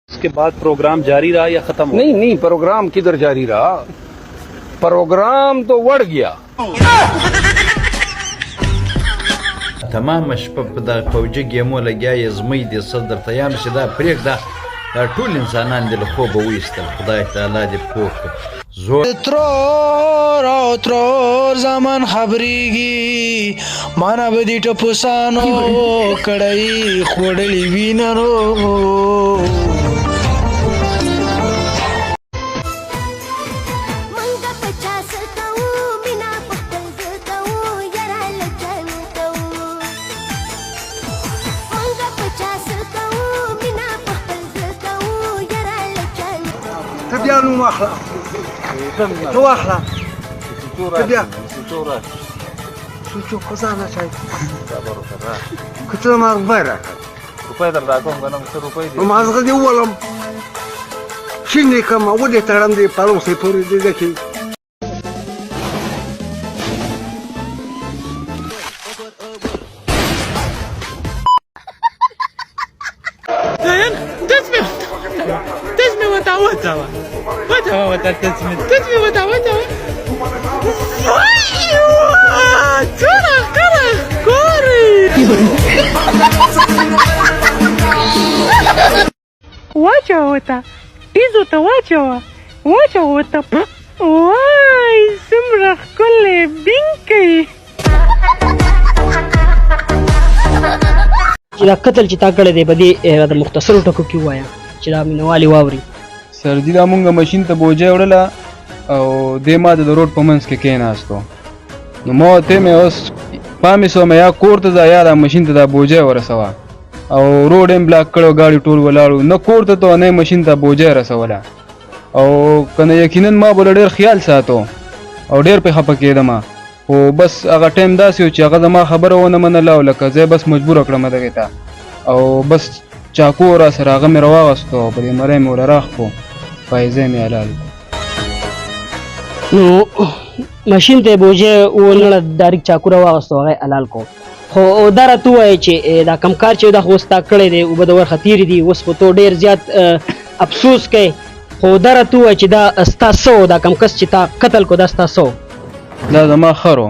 उसके बाद प्रोग्राम जारी रहा या खत्म हो? नहीं, प्रोग्राम किधर जारी रहा, प्रोग्राम तो बढ़ गया. تمام شپه په دغه فوجي ګیمو لګیا یې زمۍ دې سر درته یم چې دا پرېږده دا ټول انسانان دې له خوبه وایستل. خدای تعالی دې پوه کړه. ترور او ترور زمان خبرېږي مانا به دې ټپوسانو کړی خوړلي وینرو. تبيا نو ماخلا تو اخلا تبيا شو خزانه شاي كنت ما غيرك روپۍ در راکوم که نه څه روپۍ دي ما زغدي ولم شنو كما ودي ترام دي پالو سي پوري دي دكي واچوه ټیزو ته واچوه ورته وای څومره ښکلی بینګ کوي. چې دا قتل چې تا کړی دی په دې د مختصرو ټکو کې ووایه چې دا مینهوالې واوري. سردي دا مونږ ماشین ته بوجۍ وړله او دې ما د روډ په منځ کې کېناستو نو ما ورته مې اوس پامې شومه یا کور ته ځه یا دا ماشین ته دا بوجۍ ورسوه او روډ یې بلاک کړو ګاډي ټول ولاړو نه کور ته تو نه ماشین ته بوجۍ رسوله او کنه یقینا ما بل ډېر خیال ساتو او ډېر په خپه کېدم خو بس هغه ټایم داسې و چې هغه زما خبره ونه منله او لکه زه بس مجبوره کړم دغې ته او بس چاقو را سره هغه مې راواغستو او په دې مری مې ورراخ کړو پایزې مې حلال نو ماشین ته بوجۍ ونړه ډایرکټ چاقو راواغستو هغه یې حلال کړو. خو دا راته ووایه چې دا کم کار چې دا خو اوس تا کړی دی اوبه د ورخه تېرې دي اوس خو تو ډېر زیات افسوس کوې خو دا راته ووایه چې دا ستا څه و دا کم کس چې تا قتل کو دا ستا څه و؟ دا زما خر و.